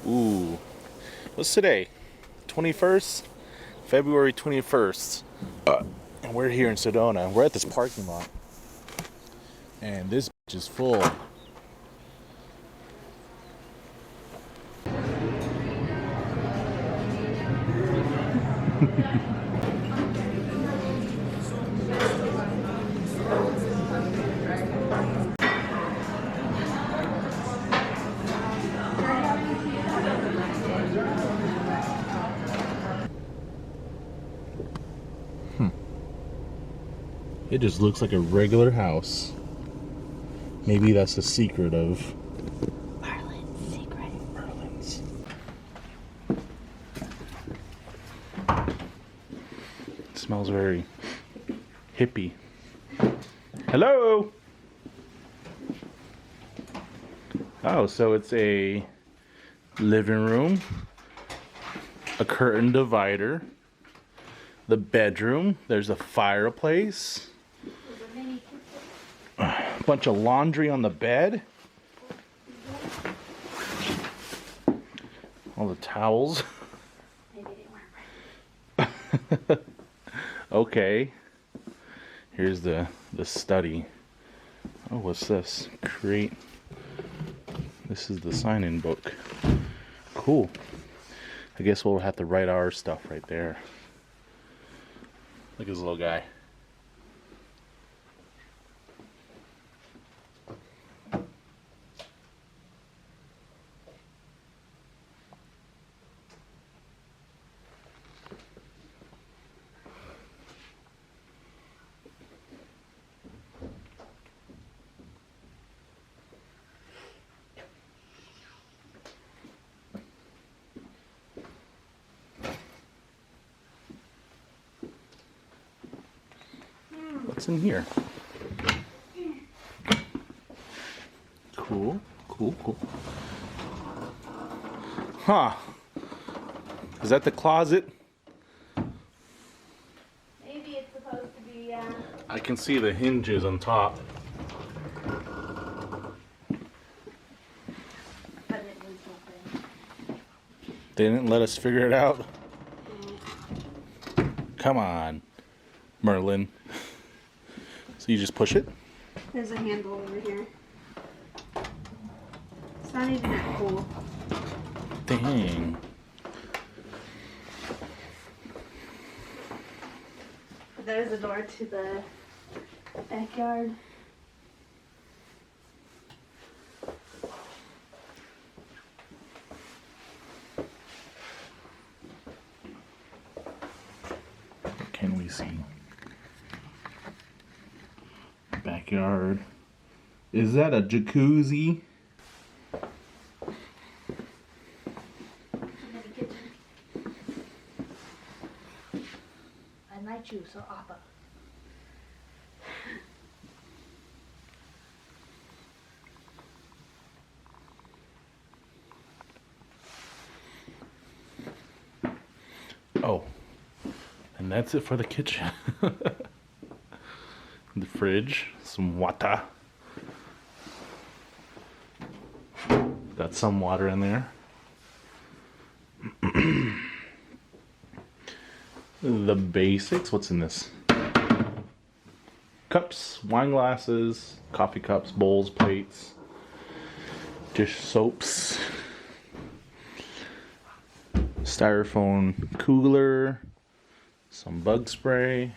Ooh. What's today? 21st? February 21st. And we're here in Sedona. We're at this parking lot. And this bitch is full. It just looks like a regular house. Maybe that's the secret of Merlin's secret. Merlin's. It smells very hippie. Hello! Oh, so it's a living room, a curtain divider, the bedroom, there's a fireplace, a bunch of laundry on the bed, all the towels. Maybe they weren't ready. Okay, here's the study. Oh, what's this? Create. This is the sign-in book. Cool. I guess we'll have to write our stuff right there. Look at this little guy. What's in here? Cool, cool, cool. Huh. Is that the closet? Maybe it's supposed to be, I can see the hinges on top. but it was something. They didn't let us figure it out. Come on, Merlin. So you just push it? There's a handle over here. It's not even that cool. Dang. But there's a door to the backyard. What can we see? Backyard. Is that a jacuzzi? Maybe kitchen. I like you, so Appa. Oh, and that's it for the kitchen. The fridge, some water. Got some water in there. The basics. What's in this? Cups, wine glasses, coffee cups, bowls, plates, dish soaps, styrofoam cooler, some bug spray,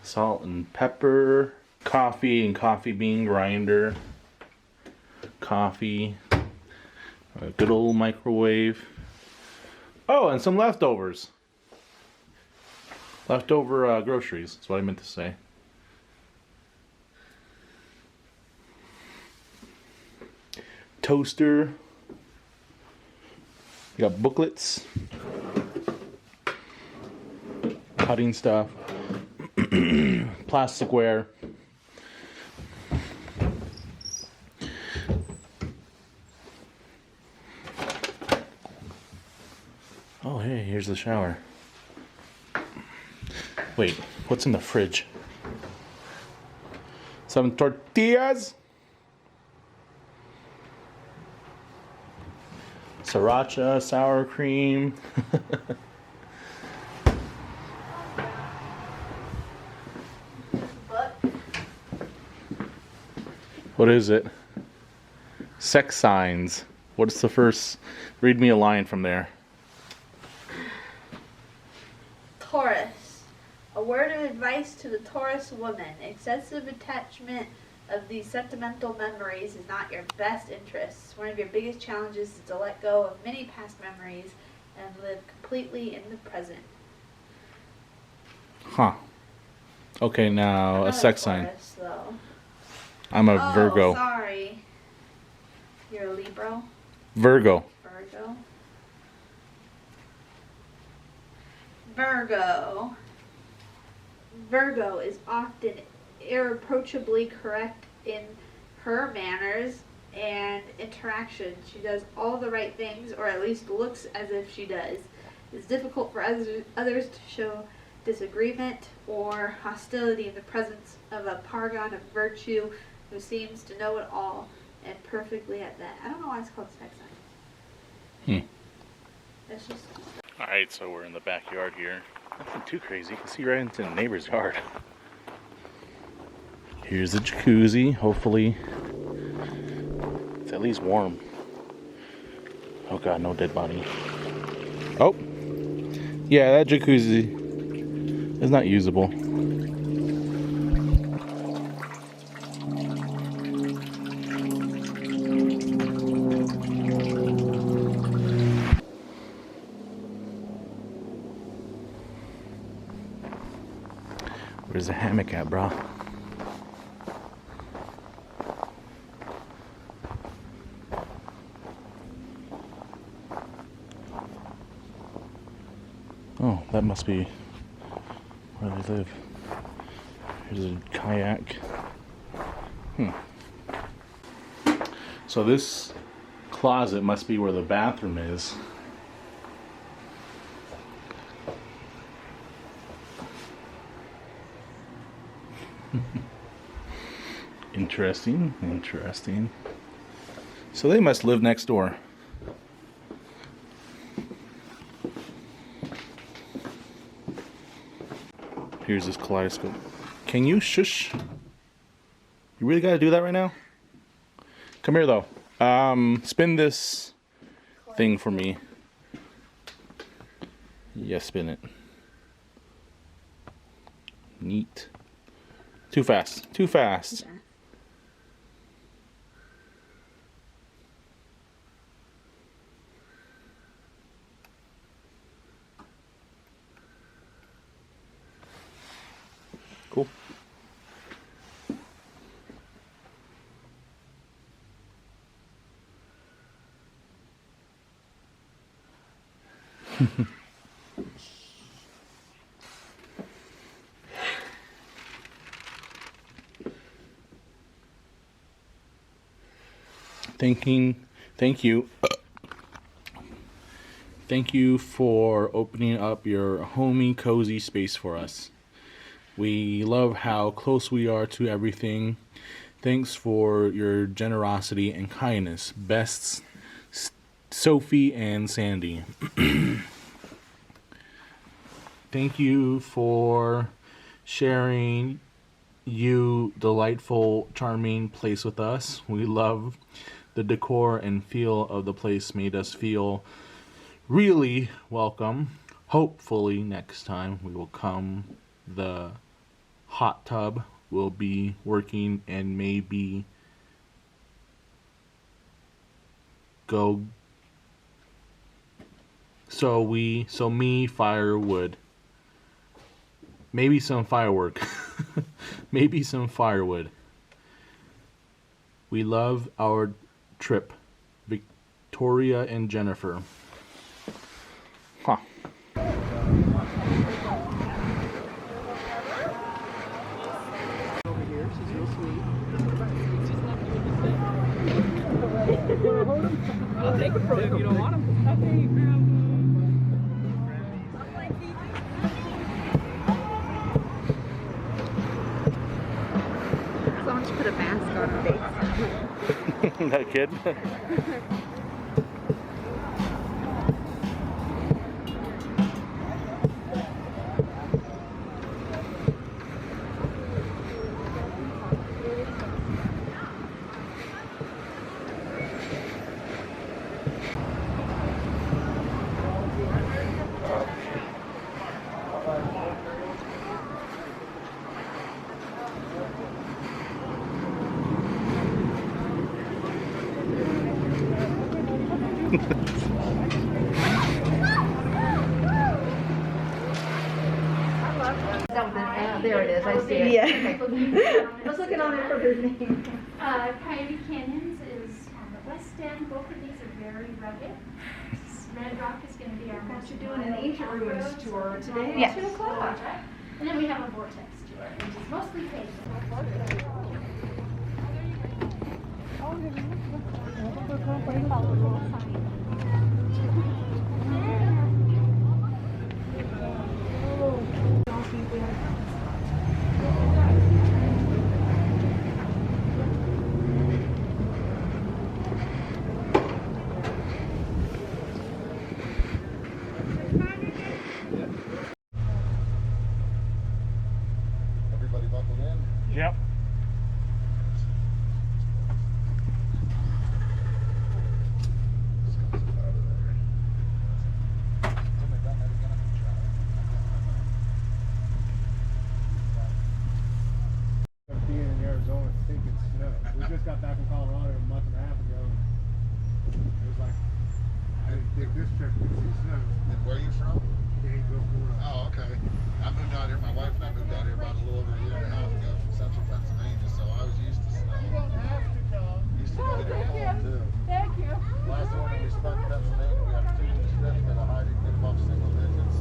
salt and pepper, coffee and coffee bean grinder, coffee, a good old microwave. Oh, and some leftovers. Leftover groceries, that's what I meant to say. Toaster. You got booklets. Cutting stuff. Plasticware. Oh, hey, here's the shower. Wait, what's in the fridge? Some tortillas? Sriracha, sour cream. Book. What is it? Sex signs. What's the first? Read me a line from there. Taurus. A word of advice to the Taurus woman. Excessive attachment of these sentimental memories is not your best interest. One of your biggest challenges is to let go of many past memories and live completely in the present. Huh. Okay, now I'm a not sex sign. Taurus, though. I'm a Virgo. Sorry. You're a Libra? Virgo. Virgo. Virgo. Virgo is often irreproachably correct in her manners and interactions. She does all the right things, or at least looks as if she does. It's difficult for others to show disagreement or hostility in the presence of a paragon of virtue who seems to know it all, and perfectly at that. I don't know why it's called sex sign. It's just... Alright, so we're in the backyard here. Nothing too crazy. You can see right into the neighbor's yard. Here's the jacuzzi. Hopefully it's at least warm. Oh god, no dead body. Oh! Yeah, that jacuzzi is not usable. Where's the hammock at, bro? Oh, that must be where they live. Here's a kayak. So this closet must be where the bathroom is. Interesting, interesting. So they must live next door. Here's this kaleidoscope. Can you shush? You really gotta do that right now? Come here though. Spin this thing for me. Yeah, spin it. Neat. Too fast. Too fast. Okay. Cool. Thank you. Thank you for opening up your homey, cozy space for us. We love how close we are to everything. Thanks for your generosity and kindness. Best, Sophie and Sandy. Thank you for sharing you delightful, charming place with us. We love the decor and feel of the place made us feel really welcome. Hopefully next time we will come. The hot tub will be working and maybe go so me firewood, maybe some firework. Maybe some firewood. We love our trip. Victoria and Jennifer. Huh. Over here, she's real sweet. I'll take it from you if you don't want them. Okay. Someone should put a mask on her face. That kid. There it is. I see it. Yeah. I was looking on it for her name. Coyote Canyons is on the west end. Both of these are very rugged. Red Rock is going to be our most. You're doing an ancient ruins tour today Yes. at 2 o'clock. And then we have a vortex tour, which is mostly paved. Everybody buckled in? Yep. Being in Arizona, I think it's snow. We just got back from Colorado a month and a half ago. It was like, I didn't think this trip would see snow. And where are you from? Gainesville, Florida. Oh, okay. I moved out here, my wife and I moved out here about a little over a year and a half ago from central Pennsylvania, so I was used to snow. Used to get it cold too. Thank you. Last winter we spent in Pennsylvania, we had 2 strips that are hiding get above single digits.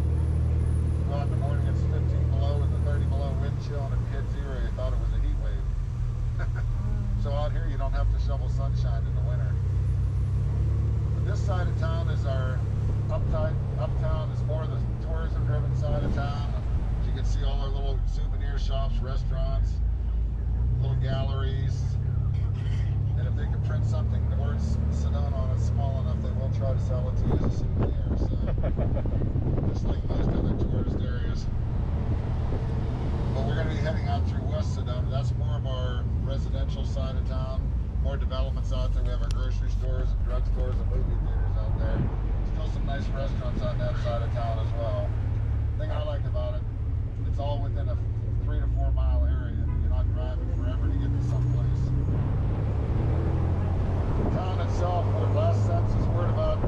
Well, in the morning it's 15 below and the 30 below wind chill, and if you hit 0, you thought it was a heat wave. So out here you don't have to shovel sunshine in the winter. But this side of town is our uptown is more the tourism driven side of town. As you can see all our little souvenir shops, restaurants, little galleries. And if they can print something, the words Sedona on it small enough, they will try to sell it to you as a souvenir. So just like most other tourist areas. But we're going to be heading out through West Sedona. That's more of our residential side of town. More developments out there. We have our grocery stores and drugstores and movie theaters out there. Still some nice restaurants on that side of town as well. The thing I like about it, it's all within a 3 to 4 mile area. You're not driving forever to get to someplace. The town itself, our last census, we're at about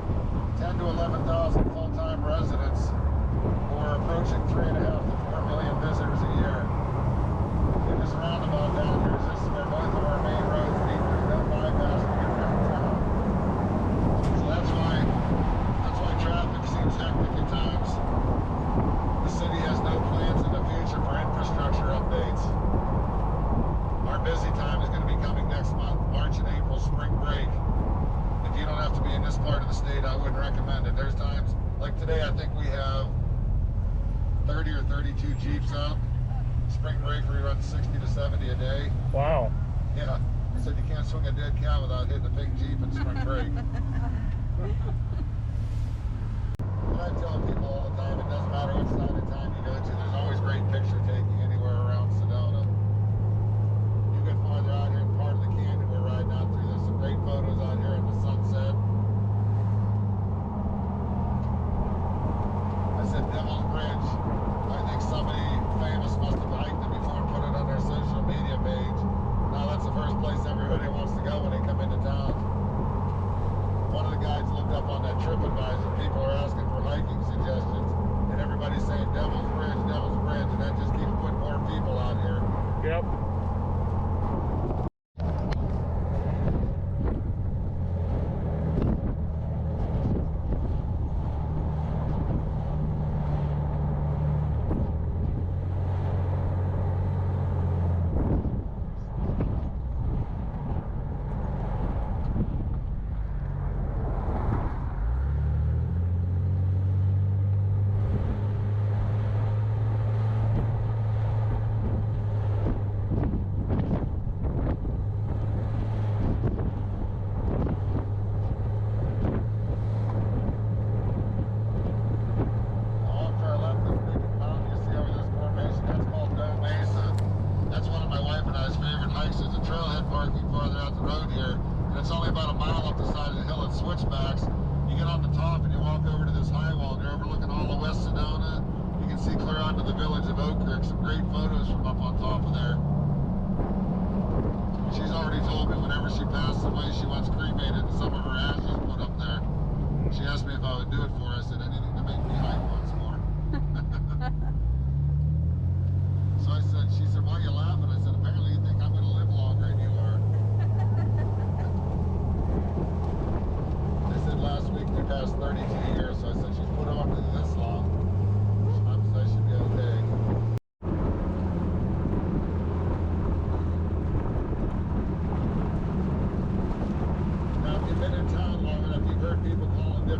10 to 11,000 full-time residents. We're approaching 3.5 to 4 million visitors a year. And this roundabout down here is just where both of our main roads meet. There's no bypass to get around town. So that's why traffic seems hectic at times. The city has no plans in the future for infrastructure updates. Our busy time is going to be coming next month, March and April, spring break. If you don't have to be in this part of the state, I wouldn't recommend it. There's times, like today, I think we have 30 or 32 Jeeps out. Spring break, we run 60 to 70 a day. Wow. Yeah, I said you can't swing a dead cow without hitting a big Jeep in spring break. I tell people all the time, it doesn't matter what side of town you go to, there's always great picture taking anywhere around Sedona. You get farther out here in part of the canyon we're riding out through, there's some great photos out here in the sunset. I said Devil's Bridge. I think somebody famous must have hiked it before and put it on their social media page. Now that's the first place everybody wants to go when they come into town. One of the guys looked up on that TripAdvisor, people are asking for hiking suggestions, and everybody's saying Devil's Bridge, and that just keeps putting more people out here. Yep. switchbacks. You get on the top and you walk over to this high wall and you're overlooking all of West Sedona. You can see clear onto the village of Oak Creek. Some great photos from up on top of there. She's already told me whenever she passes away, she wants cremated and some of her ashes put up there.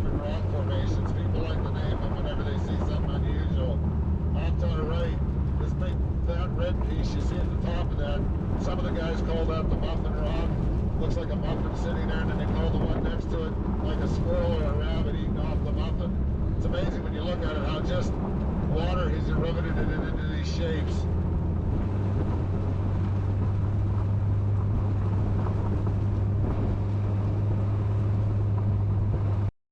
different rock formations. People like to name them whenever they see something unusual. Off to the right, this big fat red piece you see at the top of that, some of the guys call that the muffin rock. Looks like a muffin sitting there, and then they call the one next to it like a squirrel or a rabbit eating off the muffin. It's amazing when you look at it how just water has riveted it into these shapes.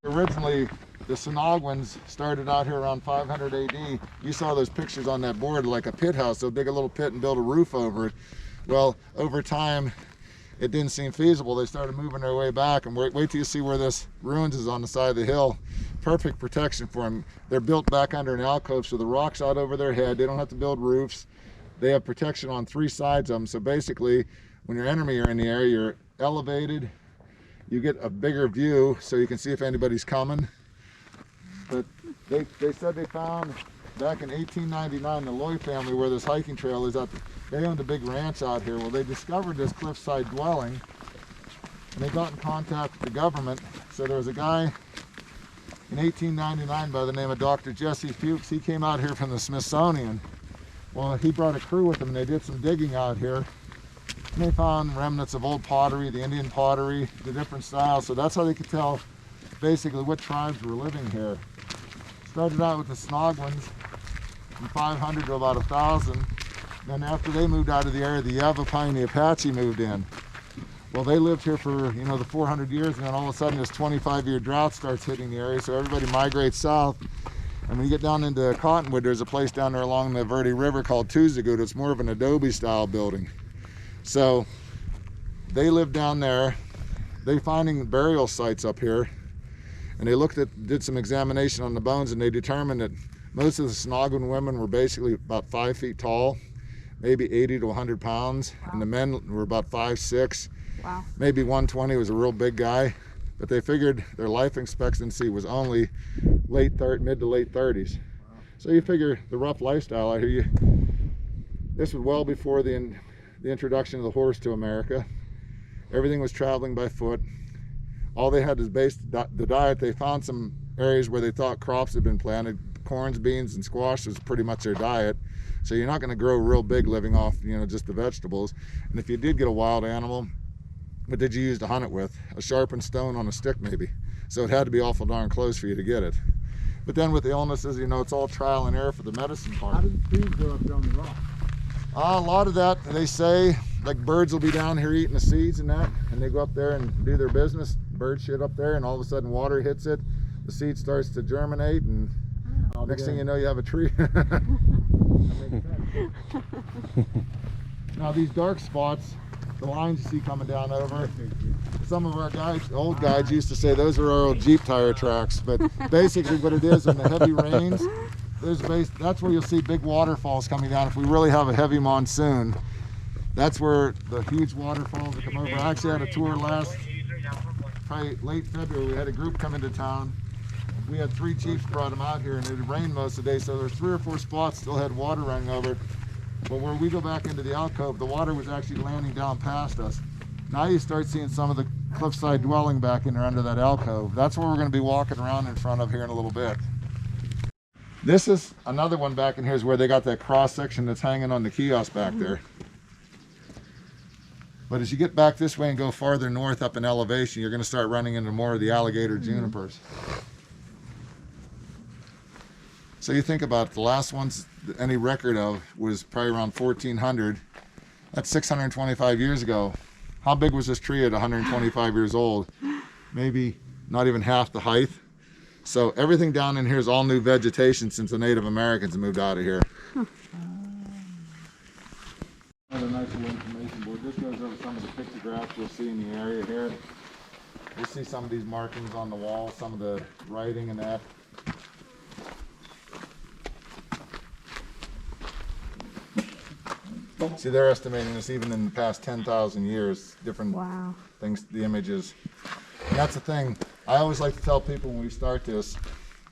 Originally, the Sinagwans started out here around 500 AD. You saw those pictures on that board, like a pit house. They'll dig a little pit and build a roof over it. Well, over time, it didn't seem feasible. They started moving their way back, and wait till you see where this ruins is on the side of the hill. Perfect protection for them. They're built back under an alcove, so the rock's out over their head. They don't have to build roofs. They have protection on 3 sides of them. So basically, when your enemy are in the area, you're elevated. You get a bigger view so you can see if anybody's coming. But they said they found back in 1899, the Loy family, where this hiking trail is, they owned a big ranch out here. Well, they discovered this cliffside dwelling, and they got in contact with the government. So there was a guy in 1899 by the name of Dr. Jesse Fuchs. He came out here from the Smithsonian. Well, he brought a crew with him, and they did some digging out here. And they found remnants of old pottery, the Indian pottery, the different styles. So that's how they could tell basically what tribes were living here. Started out with the Sinagwans from 500 to about 1,000. Then after they moved out of the area, the Yavapai and the Apache moved in. Well, they lived here for, the 400 years, and then all of a sudden this 25-year drought starts hitting the area, so everybody migrates south. And when you get down into Cottonwood, there's a place down there along the Verde River called Tuzagut. It's more of an adobe-style building. So they lived down there. They finding burial sites up here, and they did some examination on the bones, and they determined that most of the Sinagwan women were basically about 5 feet tall, maybe 80 to 100 pounds, and the men were about 5'6". Wow. Maybe 120 was a real big guy, but they figured their life expectancy was only mid to late 30s. So you figure the rough lifestyle out here. This was well before the introduction of the horse to America. Everything was traveling by foot. All they had is the diet. They found some areas where they thought crops had been planted. Corns, beans, and squash was pretty much their diet. So you're not going to grow real big living off, just the vegetables. And if you did get a wild animal, what did you use to hunt it with? A sharpened stone on a stick, maybe. So it had to be awful darn close for you to get it. But then with the illnesses, it's all trial and error for the medicine part. How did the trees grow up on the rock? A lot of that, they say, like birds will be down here eating the seeds and that, and they go up there and do their business. Bird shit up there, and all of a sudden water hits it, the seed starts to germinate, and next thing you know, you have a tree. Now these dark spots, the lines you see coming down over, some of our guides, old guides, used to say those are our old Jeep tire tracks, but basically what it is, in the heavy rains, that's where you'll see big waterfalls coming down. If we really have a heavy monsoon, that's where the huge waterfalls will come over. I actually had a tour probably late February. We had a group come into town. We had 3 chiefs brought them out here, and it had rained most of the day, so there were 3 or 4 spots still had water running over. But where we go back into the alcove, the water was actually landing down past us. Now you start seeing some of the cliffside dwelling back in there under that alcove. That's where we're going to be walking around in front of here in a little bit. This is another one back in here, is where they got that cross section that's hanging on the kiosk back there. But as you get back this way and go farther north up in elevation, you're going to start running into more of the alligator junipers. So you think about it, the last ones any record of was probably around 1400. That's 625 years ago. How big was this tree at 125 years old? Maybe not even half the height. So everything down in here is all new vegetation since the Native Americans moved out of here. Another nice little information board. This goes over some of the pictographs you'll see in the area here. You'll see some of these markings on the wall, some of the writing and that. See, they're estimating this even in the past 10,000 years, different things, the images. And that's the thing. I always like to tell people when we start this,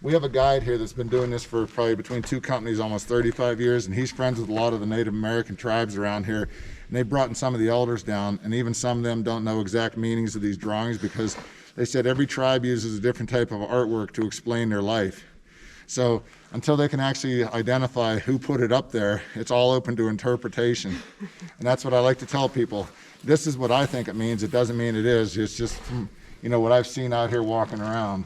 we have a guide here that's been doing this for probably between 2 companies almost 35 years, and he's friends with a lot of the Native American tribes around here. And they brought in some of the elders down, and even some of them don't know exact meanings of these drawings because They said every tribe uses a different type of artwork to explain their life. So until they can actually identify who put it up there, it's all open to interpretation. And that's what I like to tell people. This is what I think it means. It doesn't mean it is. It's just from, you know, what I've seen out here walking around.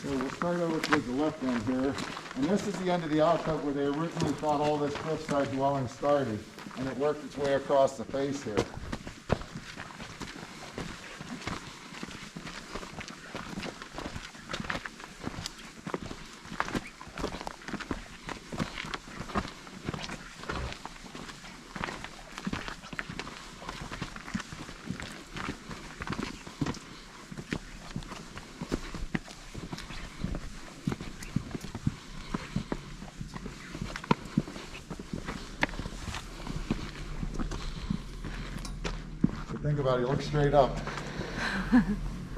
So we'll start over towards the left end here. And this is the end of the alcove where they originally thought all this cliffside dwelling started. And it worked its way across the face here. Think about it, look straight up.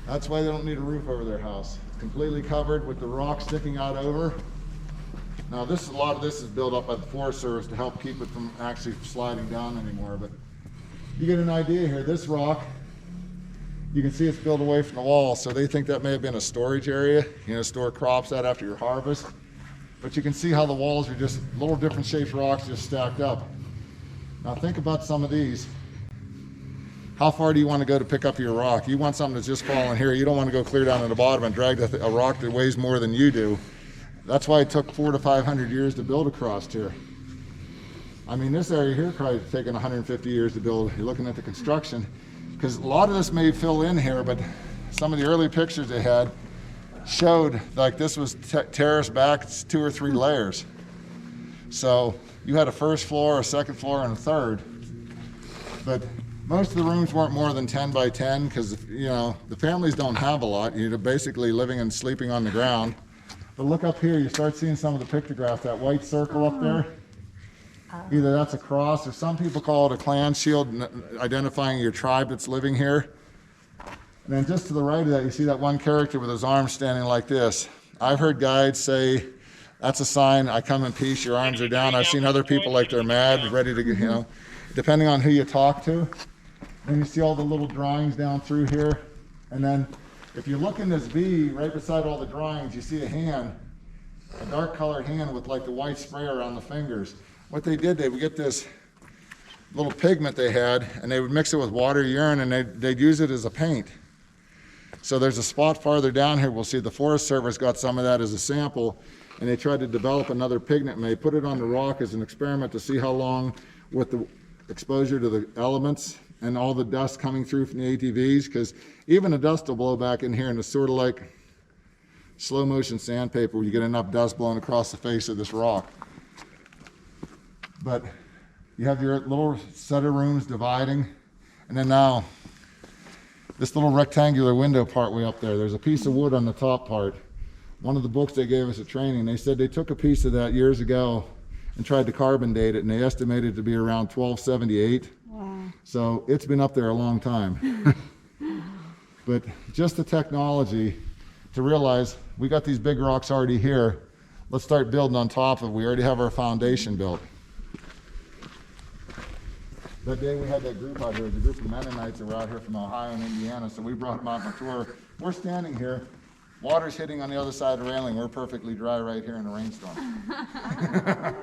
That's why they don't need a roof over their house. It's completely covered with the rock sticking out over. Now a lot of this is built up by the Forest Service to help keep it from actually sliding down anymore, but you get an idea here. This rock, you can see it's built away from the wall, so they think that may have been a storage area, you know, store crops out after your harvest. But you can see how the walls are just little different shaped rocks just stacked up. Now think about some of these. How far do you want to go to pick up your rock? You want something that's just falling here. You don't want to go clear down to the bottom and drag a rock that weighs more than you do. That's why it took 400 to 500 years to build across here. I mean, this area here probably taken 150 years to build. You're looking at the construction, because a lot of this may fill in here, but some of the early pictures they had showed like this was terraced back 2 or 3 layers. So you had a first floor, a second floor, and a third. But most of the rooms weren't more than 10 by 10 because, you know, the families don't have a lot. You're basically living and sleeping on the ground. But look up here, you start seeing some of the pictographs, that white circle up there. Either that's a cross, or some people call it a clan shield, identifying your tribe that's living here. And then just to the right of that, you see that one character with his arms standing like this. I've heard guides say, that's a sign, I come in peace, your arms are down. I've seen other people like they're mad, ready to, you know, depending on who you talk to. And you see all the little drawings down through here. And then if you look in this V, right beside all the drawings, you see a hand, a dark colored hand with like the white spray around the fingers. What they did, they would get this little pigment they had, and they would mix it with water, urine, and they'd use it as a paint. So there's a spot farther down here, we'll see the Forest Service got some of that as a sample, and they tried to develop another pigment, and they put it on the rock as an experiment to see how long with the exposure to the elements and all the dust coming through from the ATVs, because even the dust will blow back in here, and it's sort of like slow motion sandpaper where you get enough dust blowing across the face of this rock. But you have your little set of rooms dividing, and then now this little rectangular window part way up there, there's a piece of wood on the top part. One of the books they gave us at training, they said they took a piece of that years ago and tried to carbon date it, and they estimated it to be around 1278. Wow. So it's been up there a long time. But just the technology to realize we got these big rocks already here. Let's start building on top of it. We already have our foundation built. That day we had that group out here, the group of Mennonites that were out here from Ohio and Indiana, so we brought them out on a tour. We're standing here, water's hitting on the other side of the railing, we're perfectly dry right here in a rainstorm.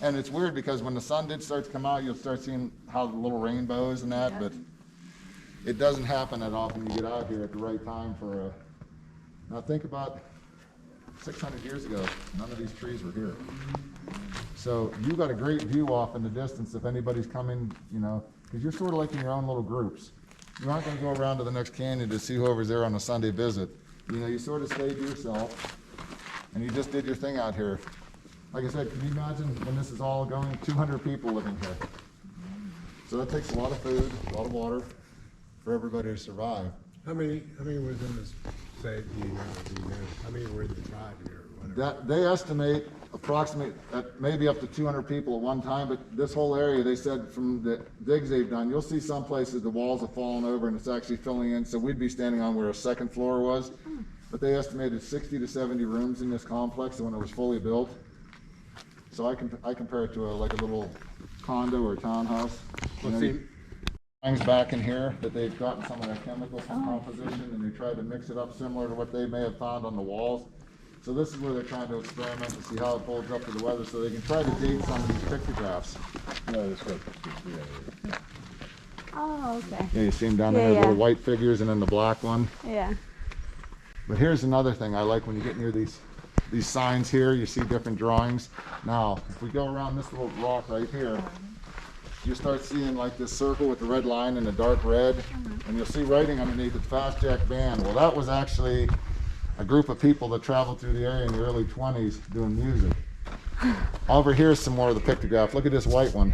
And it's weird because when the sun did start to come out, you'll start seeing how the little rainbows and that, but it doesn't happen that often. You get out here at the right time for a... Now think about 600 years ago, none of these trees were here. So you got a great view off in the distance if anybody's coming, you know, because you're sort of like in your own little groups. You aren't going to go around to the next canyon to see whoever's there on a Sunday visit. You know, you sort of stay to yourself, and you just did your thing out here. Like I said, can you imagine when this is all going, 200 people living here? So that takes a lot of food, a lot of water for everybody to survive. How many was in this, say, do you know, how many were in the tribe here? That, they estimate approximately maybe up to 200 people at one time, but this whole area, they said from the digs they've done, you'll see some places the walls have fallen over and it's actually filling in, so we'd be standing on where a second floor was. But they estimated 60 to 70 rooms in this complex when it was fully built. So I compare it to like a little condo or townhouse. Well, see, things back in here that they've gotten some of their chemicals from composition, and they tried to mix it up similar to what they may have found on the walls. So this is where they're trying to experiment to see how it holds up to the weather, so they can try to date some of these pictographs. Oh, okay. Yeah, you see them down Yeah, there, yeah. little white figures, and then the black one. Yeah. But here's another thing I like when you get near these signs here, you see different drawings. Now, if we go around this little rock right here, you start seeing like this circle with the red line and the dark red, and you'll see writing underneath it, Fast Jack Band. Well, that was actually a group of people that traveled through the area in the early 20s doing music. Over here is some more of the pictograph. Look at this white one.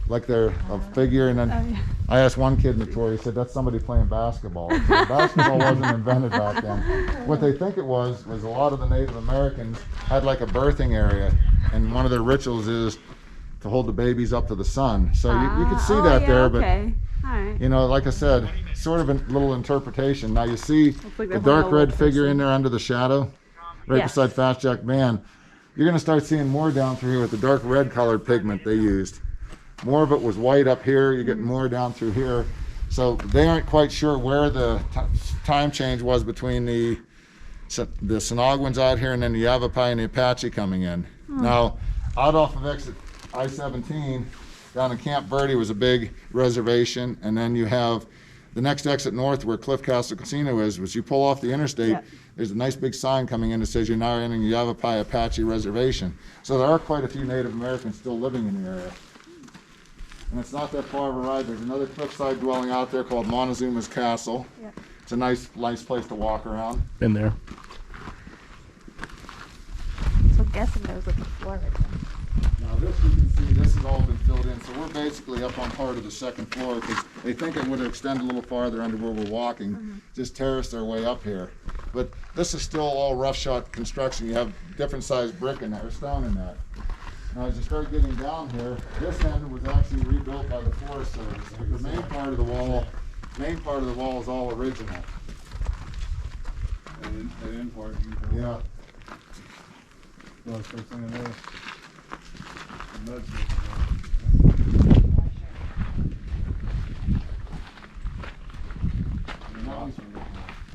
Like they're a figure, and then I asked one kid in the tour, he said, that's somebody playing basketball. So basketball wasn't invented back then. What they think it was a lot of the Native Americans had like a birthing area, and one of their rituals is to hold the babies up to the sun. So you can see that there, but Okay. All right. you know, like I said, sort of a little interpretation. Now you see like the they're dark holding a red little figure person. in there under the shadow, right Yes. beside Fast Jack Band. You're gonna start seeing more down through here with the dark red colored pigment they used. More of it was white up here, you're getting more down through here. So they aren't quite sure where the time change was between the Sonoguans out here and then the Yavapai and the Apache coming in. Now, out off of exit I-17, down in Camp Verde was a big reservation, and then you have the next exit north where Cliff Castle Casino is, which you pull off the interstate, Yeah. there's a nice big sign coming in that says you're now entering the Yavapai Apache Reservation. So there are quite a few Native Americans still living in the area. And it's not that far of a ride. There's another cliffside dwelling out there called Montezuma's Castle. Yeah. It's a nice place to walk around. Been there. So I'm guessing there was like a floor right there. Now this you can see, this has all been filled in. So we're basically up on part of the second floor because they think it would extend a little farther under where we're walking. Just terrace their way up here. But this is still all roughshod construction. You have different sized brick in there, stone in that. Now as you start getting down here, this end was actually rebuilt by the Forest Service. But the main part of the wall is all original. That end part. Yeah. Well, it's first thing I know. Nuts.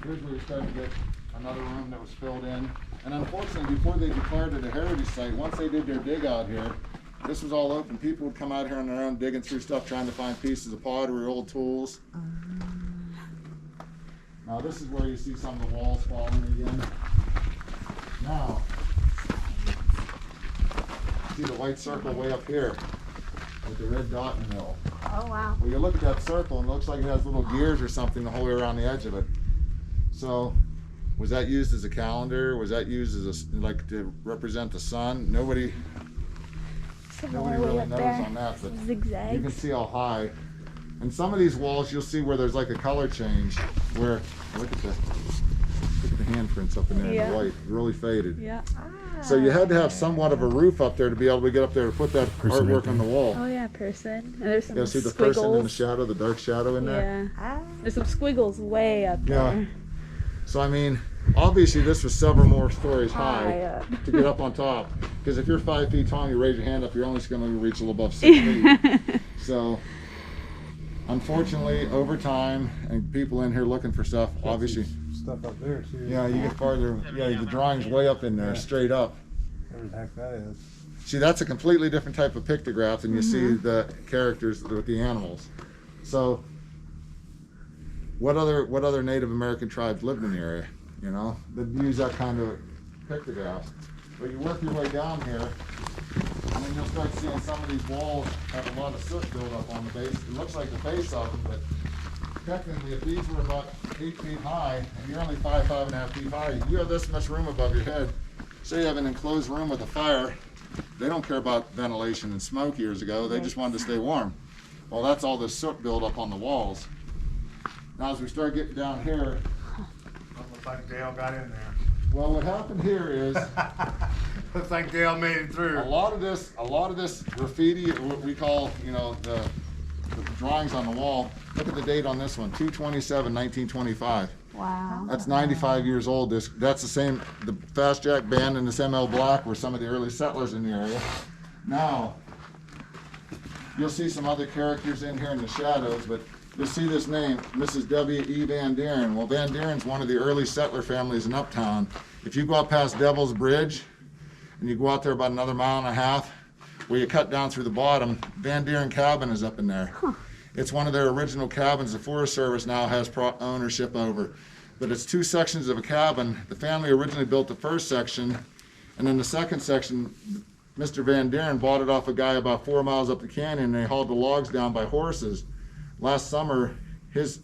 Here's where you start to get another room that was filled in. And unfortunately, before they declared it a heritage site, once they did their dig out here, this was all open. People would come out here on their own digging through stuff, trying to find pieces of pottery, old tools. Now this is where you see some of the walls falling again. Now, see the white circle way up here with the red dot in the middle. Oh, wow. Well, you look at that circle and it looks like it has little gears or something the whole way around the edge of it. So, was that used as a calendar? Was that used as like to represent the sun? Nobody really knows on that, but Zigzags. you can see how high. And some of these walls, you'll see where there's like a color change. Where look at the handprints up in there in Yeah. the white, really faded. Yeah. So you had to have somewhat of a roof up there to be able to get up there to put that Person right artwork on the wall. Oh, yeah, person. And there's some You see the squiggles. person in the shadow, the dark shadow in there? Yeah. There's some squiggles way up Yeah. there. So I mean, obviously this was several more stories High high up. to get up on top. Because if you're 5 feet tall and you raise your hand up, you're only going to reach a little above 6 feet. So, unfortunately, over time, and people in here looking for stuff, obviously, Stuff up there too. yeah, you get farther, yeah, the drawing's way up in there, straight up. Whatever the heck that is. See, that's a completely different type of pictograph than you see the characters with the animals. So, what other Native American tribes lived in the area? You know, that use that kind of pictograph. But you work your way down here, and then you'll start seeing some of these walls have a lot of soot built up on the base. It looks like the face of them, but technically, if these were about 8 feet high, and you're only 5.5 feet high, you have this much room above your head. Say you have an enclosed room with a fire, they don't care about ventilation and smoke years ago, they just wanted to stay warm. Well, that's all this soot built up on the walls. Now, as we start getting down here, Looks like Dale got in there. well, what happened here is, Looks like Dale made it through. a lot of this graffiti, what we call, you know, the drawings on the wall, look at the date on this one, 2/27/1925. Wow. That's 95 years old. That's the same, the Fast Jack Band and this ML Black were some of the early settlers in the area. Now, You'll see some other characters in here in the shadows, but you'll see this name, Mrs. W.E. Van Deeren. Well, Van Deeren's one of the early settler families in Uptown. If you go out past Devil's Bridge, and you go out there about another mile and a half, where you cut down through the bottom, Van Deeren Cabin is up in there. It's one of their original cabins the Forest Service now has ownership over. But it's 2 sections of a cabin. The family originally built the first section, and then the second section, Mr. Van Deeren bought it off a guy about 4 miles up the canyon, and they hauled the logs down by horses. Last summer, his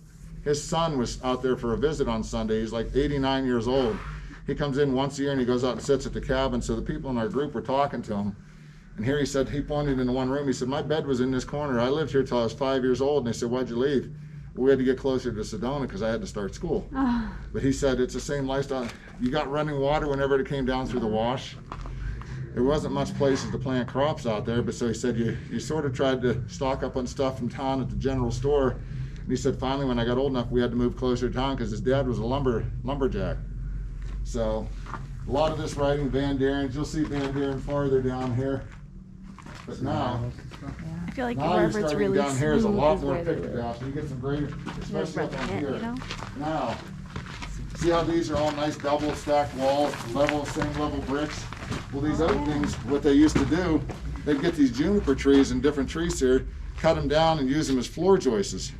son was out there for a visit on Sunday. He's like 89 years old. He comes in once a year and he goes out and sits at the cabin, so the people in our group were talking to him. And here he said, he pointed into one room, he said, my bed was in this corner. I lived here till I was 5 years old. And they said, why'd you leave? Well, we had to get closer to Sedona because I had to start school. But he said, it's the same lifestyle. You got running water whenever it came down through the wash. There wasn't much places to plant crops out there, but so he said, you sort of tried to stock up on stuff from town at the general store. And he said, finally, when I got old enough, we had to move closer to town because his dad was a lumberjack. So a lot of this writing, Van Deeren, you'll see Van Deeren farther down here. But now, I feel like now you're wherever it's starting really down here is a lot smooth is more where they're pictographs. You get some great, especially up on repping it, here. you know? Now, see how these are all nice double stacked walls, same level bricks? Well, these openings, what they used to do, they'd get these juniper trees and different trees here, cut them down and use them as floor joists.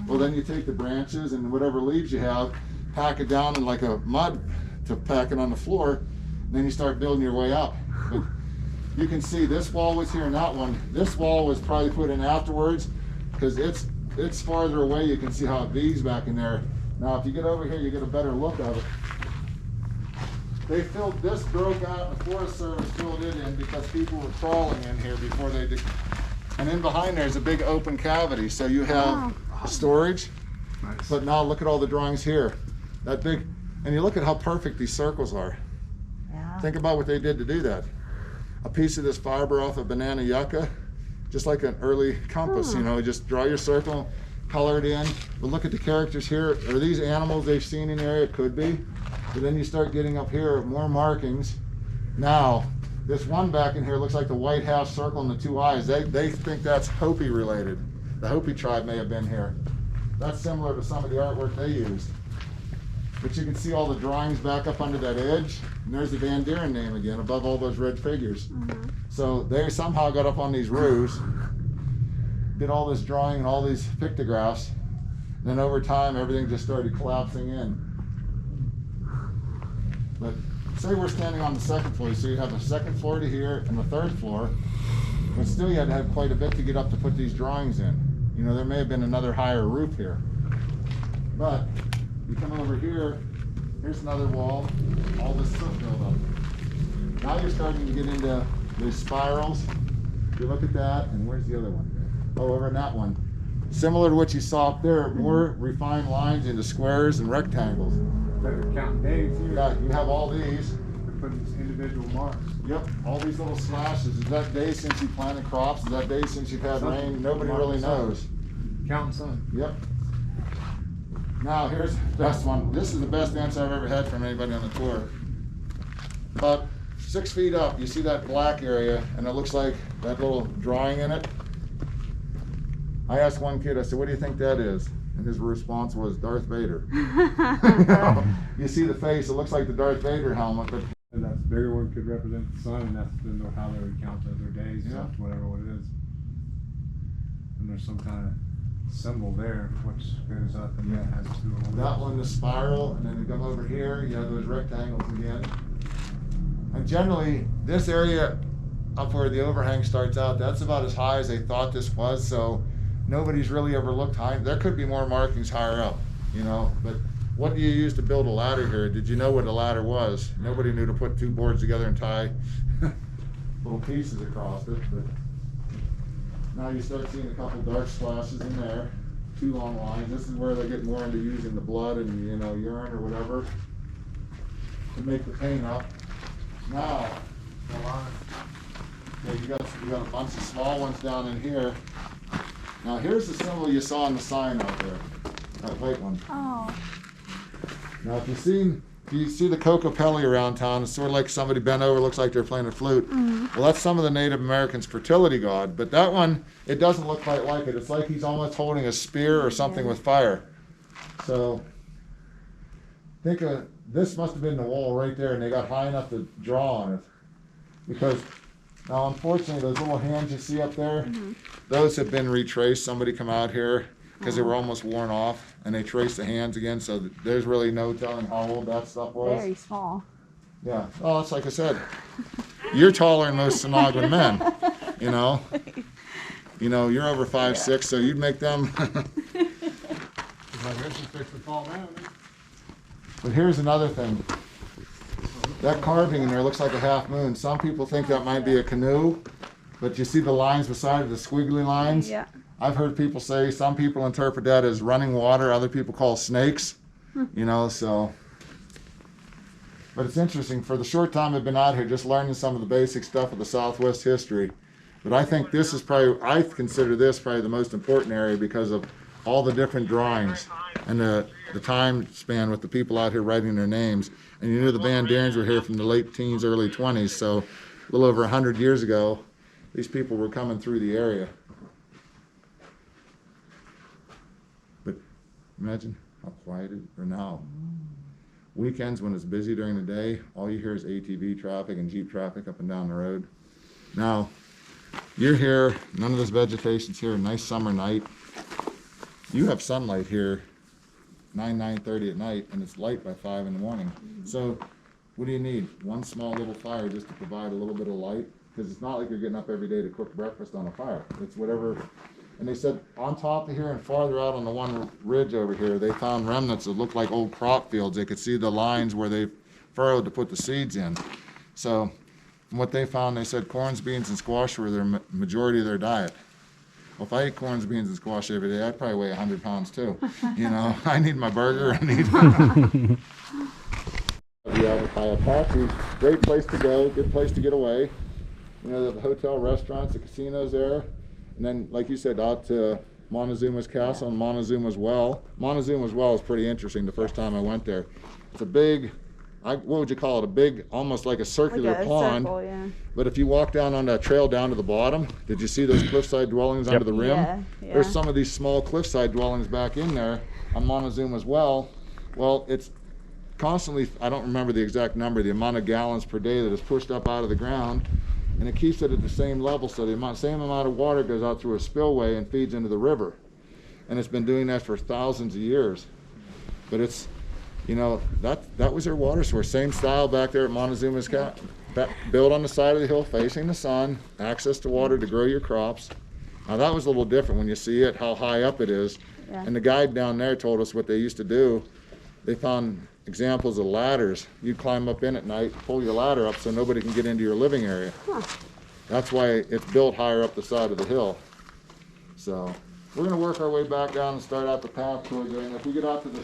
Well, then you take the branches and whatever leaves you have, pack it down in like a mud to pack it on the floor, and then you start building your way up. But you can see this wall was here and that one. This wall was probably put in afterwards because it's farther away. You can see how it V's back in there. Now, if you get over here, you get a better look of it. They filled this, broke out, and the Forest Service filled it in because people were crawling in here before they did. And in behind there's a big open cavity, so you have storage. Nice. But now look at all the drawings here. That big, and you look at how perfect these circles are. Yeah. Think about what they did to do that. A piece of this fiber off a banana yucca, just like an early compass, you know, just draw your circle, color it in. But look at the characters here. Are these animals they've seen in the area? It could be. But then you start getting up here, more markings. Now, this one back in here looks like the White House circle and the 2 eyes. They think that's Hopi related. The Hopi tribe may have been here. That's similar to some of the artwork they used. But you can see all the drawings back up under that edge. And there's the Van Deeren name again, above all those red figures. So they somehow got up on these roofs, did all this drawing and all these pictographs. And then over time, everything just started collapsing in. But say we're standing on the second floor, so you have the second floor to here and the third floor. But still you had to have quite a bit to get up to put these drawings in. You know, there may have been another higher roof here. But you come over here, here's another wall, all this soot buildup. Now you're starting to get into these spirals. You look at that, and where's the other one? Oh, over in that one. Similar to what you saw up there, more refined lines into squares and rectangles. They're counting days here. Yeah, you have all these. They're putting these individual marks. Yep, all these little slashes. Is that day since you planted crops? Is that day since you've had rain? Nobody really knows. Counting sun. Yep. Now here's the best one. This is the best answer I've ever had from anybody on the tour. About 6 feet up, you see that black area, and it looks like that little drawing in it. I asked one kid, I said, what do you think that is? And his response was Darth Vader. You see the face, it looks like the Darth Vader helmet, but And that bigger one could represent the sun, and that's how they would count their days, Yeah. whatever what it is. And there's some kind of symbol there, which goes up and then has two of them. that one, the spiral, and then you come over here, you have those rectangles again. And generally, this area up where the overhang starts out, that's about as high as they thought this was, so nobody's really ever looked high. There could be more markings higher up, you know, but what do you use to build a ladder here? Did you know what a ladder was? Nobody knew to put 2 boards together and tie little pieces across it, but now you start seeing a couple dark splashes in there, 2 long lines. This is where they get more into using the blood and, you know, urine or whatever to make the paint up. Now, yeah, you got a bunch of small ones down in here. Now here's the symbol you saw on the sign out there, that white one. Oh. Now if you've seen if you see the cocopelli around town, it's sort of like somebody bent over, looks like they're playing a flute. Well, that's some of the Native Americans' fertility god. But that one, it doesn't look quite like it. It's like he's almost holding a spear or something with fire. So think of this must have been the wall right there, and they got high enough to draw on it. Because now, unfortunately, those little hands you see up there, those have been retraced. Somebody come out here because they were almost worn off, and they traced the hands again, so there's really no telling how old that stuff was. Very small. Yeah. Oh, it's like I said, you're taller than most Sonogan men, you know. You know, you're over 5'6", so you'd make them. But here's another thing. That carving in there looks like a half moon. Some people think that might be a canoe, but you see the lines beside it, the squiggly lines? Yeah. I've heard people say, some people interpret that as running water, other people call snakes, you know, so. But it's interesting, for the short time I've been out here, just learning some of the basic stuff of the Southwest history. But I think this is probably, I consider this probably the most important area because of all the different drawings and the time span with the people out here writing their names. And you knew the Van Darens were here from the late teens, early 20s, so a little over 100 years ago, these people were coming through the area. But imagine how quiet it is now. Weekends when it's busy during the day, all you hear is ATV traffic and Jeep traffic up and down the road. Now, you're here, none of this vegetation's here, nice summer night. You have sunlight here 9:30 at night, and it's light by 5 in the morning. So what do you need? One small little fire just to provide a little bit of light? Because it's not like you're getting up every day to cook breakfast on a fire. It's whatever. And they said on top of here and farther out on the one ridge over here, they found remnants that looked like old crop fields. They could see the lines where they furrowed to put the seeds in. So from what they found, they said corns, beans, and squash were their majority of their diet. Well, if I ate corns, beans, and squash every day, I'd probably weigh 100 pounds too. You know, I need my burger. I need. Yeah, Apache, great place to go, good place to get away. You know, the hotel, restaurants, the casinos there. And then, like you said, out to Montezuma's Castle and Montezuma's Well. Montezuma's Well is pretty interesting the first time I went there. It's a big, what would you call it? A big, almost like a circular Like a pond. circle, yeah. But if you walk down on that trail down to the bottom, did you see those cliffside dwellings under the rim? Yeah, yeah. There's some of these small cliffside dwellings back in there on Montezuma's Well. Well, it's constantly, I don't remember the exact number, the amount of gallons per day that is pushed up out of the ground, and it keeps it at the same level, so the same amount of water goes out through a spillway and feeds into the river. And it's been doing that for thousands of years. But it's, you know, that was their water source. Same style back there at Montezuma's Castle. Built on the side of the hill facing the sun, access to water to grow your crops. Now that was a little different when you see it, how high up it is. Yeah. And the guide down there told us what they used to do. They found examples of ladders. You'd climb up in at night, pull your ladder up so nobody can get into your living area. Huh. That's why it's built higher up the side of the hill. So we're going to work our way back down and start out the path towards there. And if we get out to the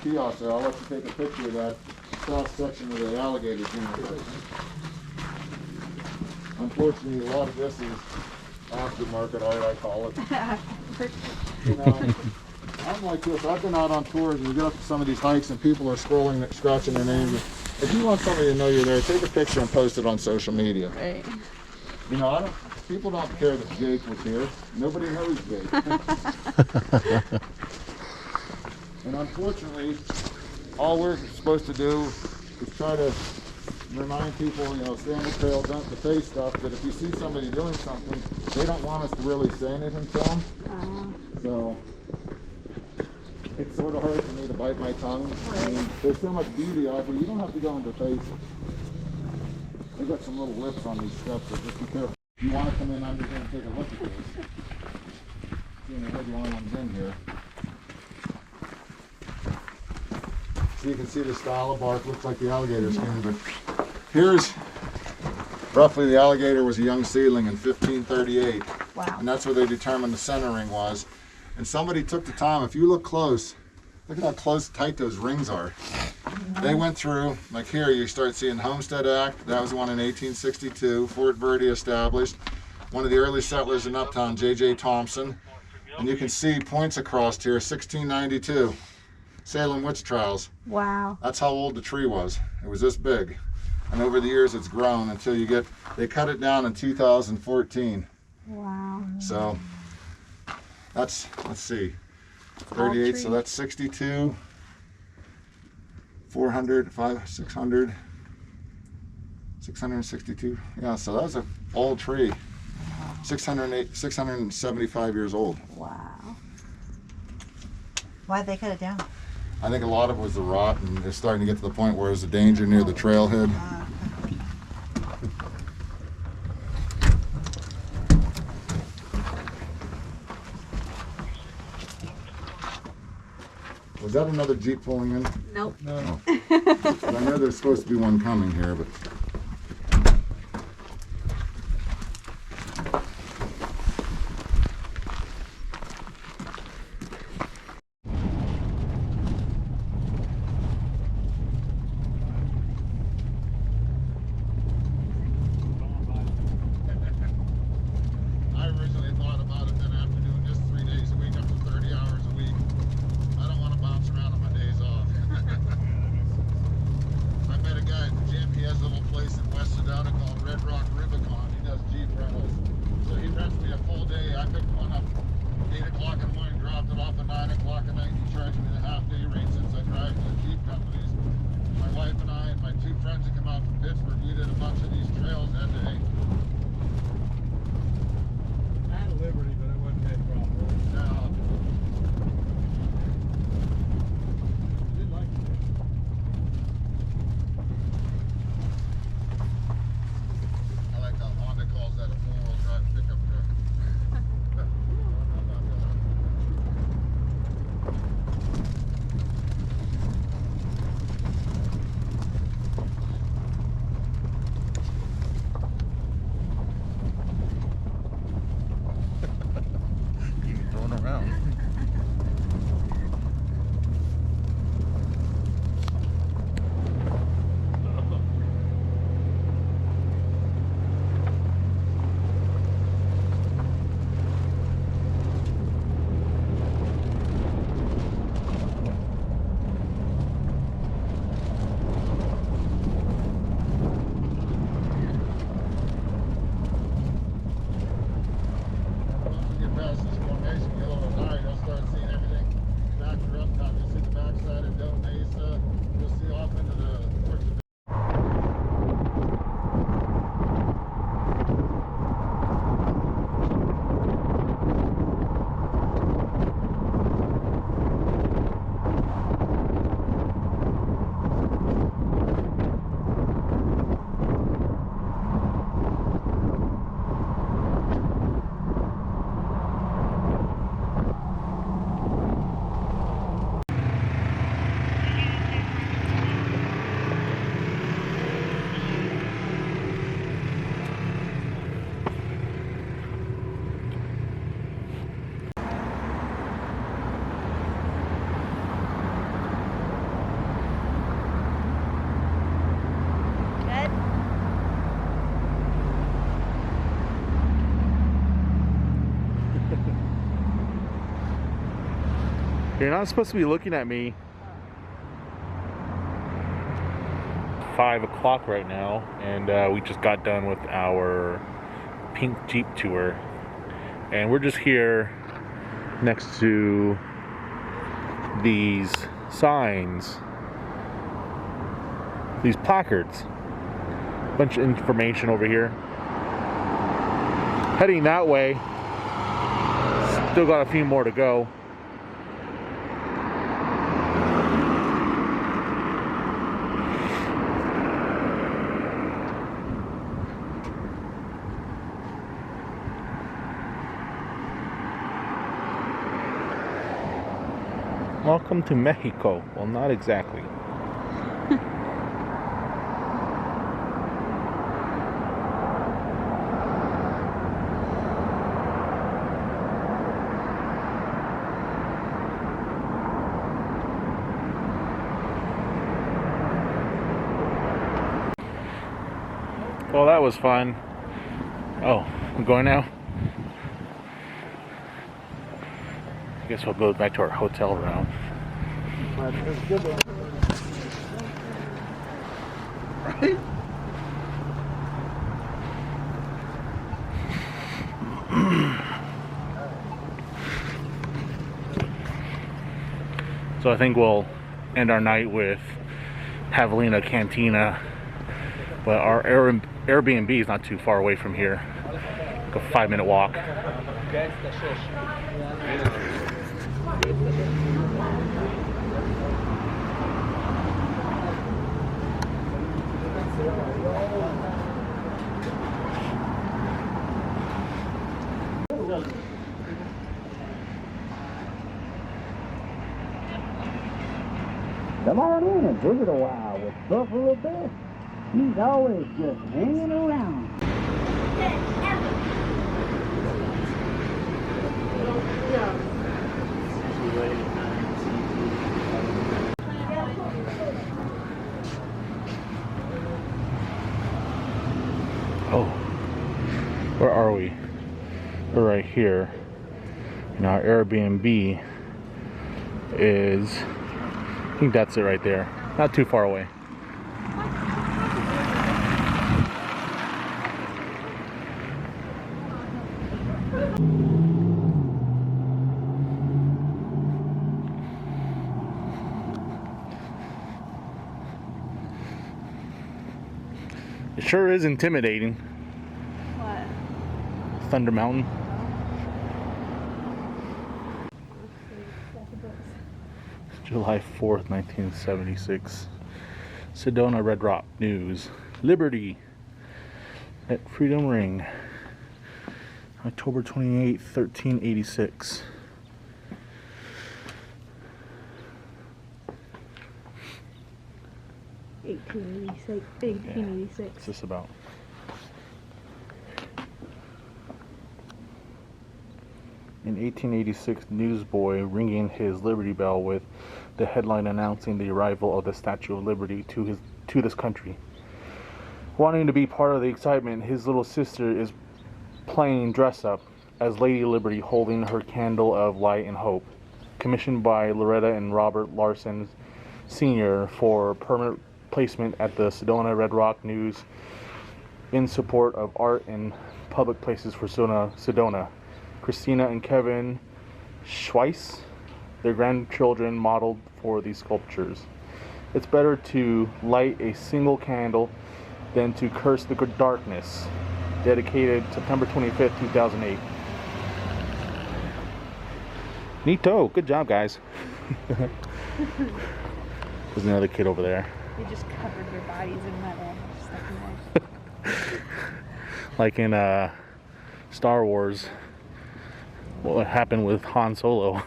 kiosk there, I'll let you take a picture of that south section of the alligators in there. Unfortunately, a lot of this is aftermarket art, I call it. You know, I'm like this. I've been out on tours and you get up to some of these hikes and people are scrolling, scratching their names. If you want somebody to know you're there, take a picture and post it on social media. Right. You know, people don't care that Jake was here. Nobody knows Jake. And unfortunately, all we're supposed to do is try to remind people, you know, stay on the trail, don't say stuff, that if you see somebody doing something, they don't want us to really say anything to them. So it's sort of hard for me to bite my tongue. I mean, there's so much beauty out here. You don't have to go into face. They've got some little lips on these steps, so just be careful. If you want to come in under here and take a look at this, seeing as we're the only ones in here. So you can see the style of bark, looks like the alligator skin, but here's roughly the alligator was a young seedling in 1538. Wow. And that's where they determined the centering was. And somebody took the time, if you look close, look at how close, tight those rings are. They went through, like here you start seeing Homestead Act, that was the one in 1862, Fort Verde established. One of the early settlers in Uptown, J.J. Thompson. And you can see points across here, 1692. Salem witch trials. Wow. That's how old the tree was. It was this big. And over the years it's grown until you get, they cut it down in 2014. Wow. So that's, let's see, 38, so that's 62, 400, 600, 662. Yeah, so that was an old tree. 675 years old. Wow. Why'd they cut it down? I think a lot of it was the rot, and they're starting to get to the point where there's a danger near the trailhead. Was that another Jeep pulling in? Nope. No. I know there's supposed to be one coming here, but I originally thought about it, then after doing this 3 days a week, up to 30 hours a week, I don't want to bounce around on my days off. I met a guy at the gym. He has a little place in West Sedona called Red Rock Rubicon. He does Jeep rentals. So he rents me a full day. I picked one up 8 o'clock in the morning, dropped it off at 9 o'clock at night. He charged me the half-day rate since I drive to the Jeep companies. My wife and I and my 2 friends that come out from Pittsburgh, we did a bunch of these trails that day. I had a Liberty, but it wasn't that problem. Now, I did like it. I like how Honda calls that a four-wheel drive pickup truck. Throwing around. Once we get past this formation, get a little tired, you'll start seeing everything back or up top. You'll see the backside of Del Mesa. You'll see off into the towards the Good. You're not supposed to be looking at me. 5 o'clock right now, and we just got done with our pink Jeep tour, and we're just here next to these signs, these placards, bunch of information over here. Heading that way, still got a few more to go. Welcome to Mexico. Well, not exactly. Well, that was fun. Oh, we're going now? I guess we'll go back to our hotel room. But it's good to right? So I think we'll end our night with Javelina Cantina, but our Airbnb is not too far away from here, like a 5-minute walk. Come on in and visit a while with Buffalo Bill. He's always just hanging around. Oh, where are we? We're right here. And our Airbnb is, I think that's it right there. Not too far away. It sure is intimidating. What? Thunder Mountain. July 4th, 1976. Sedona Red Rock News. Liberty at Freedom Ring. October 28th, 1386. What's this about? In 1886, newsboy ringing his Liberty Bell with the headline announcing the arrival of the Statue of Liberty to this country. Wanting to be part of the excitement, his little sister is playing dress-up as Lady Liberty, holding her candle of light and hope. Commissioned by Loretta and Robert Larson Sr. for permanent placement at the Sedona Red Rock News in support of art and public places for Sedona. Christina and Kevin Schweiss, their grandchildren, modeled for these sculptures. It's better to light a single candle than to curse the darkness. Dedicated September 25th, 2008. Neato. Good job, guys. There's another kid over there. They just covered their bodies in mud and stuck in there. Like in Star Wars. What happened with Han Solo.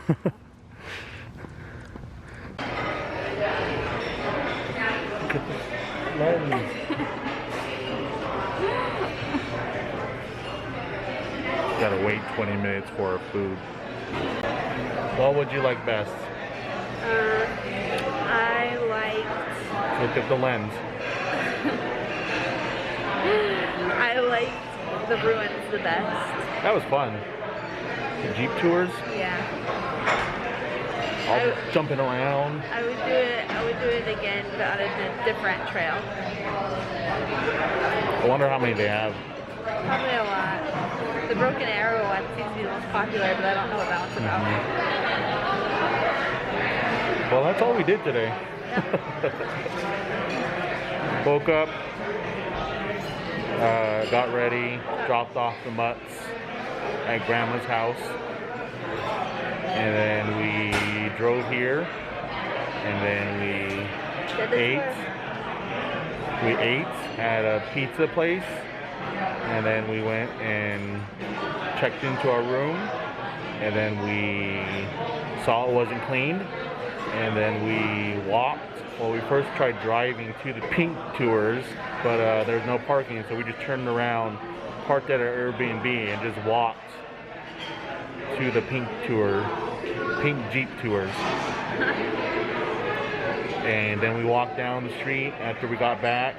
Gotta wait 20 minutes for our food. What would you like best? I liked... Look at the lens. I liked the ruins the best. That was fun. The Jeep tours, Yeah. all jumping around. I would do it again, but on a different trail. I wonder how many they have. Probably a lot. The Broken Arrow one seems to be the most popular, but I don't know what that one's about. Well, that's all we did today. Woke up, got ready, dropped off the mutts at Grandma's house, and then we drove here, and then we ate. We ate at a pizza place, and then we went and checked into our room, and then we saw it wasn't cleaned, and then we walked. Well, we first tried driving to the Pink Tours, but there's no parking, so we just turned around, parked at our Airbnb, and just walked to the Pink Jeep Tours. And then we walked down the street after we got back,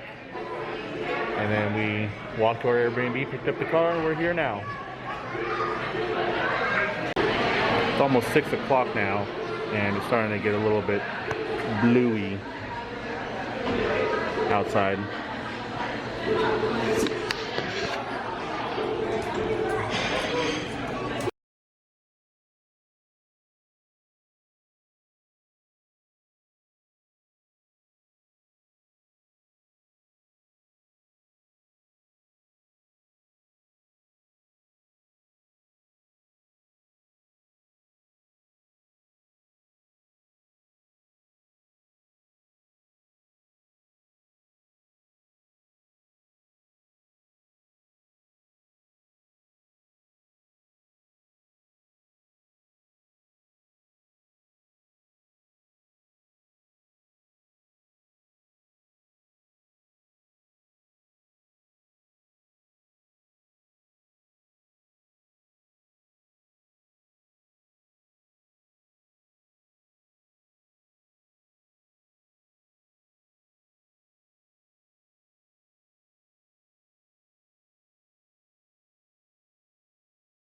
and then we walked to our Airbnb, picked up the car, and we're here now. It's almost 6 o'clock now, and it's starting to get a little bit bluey outside.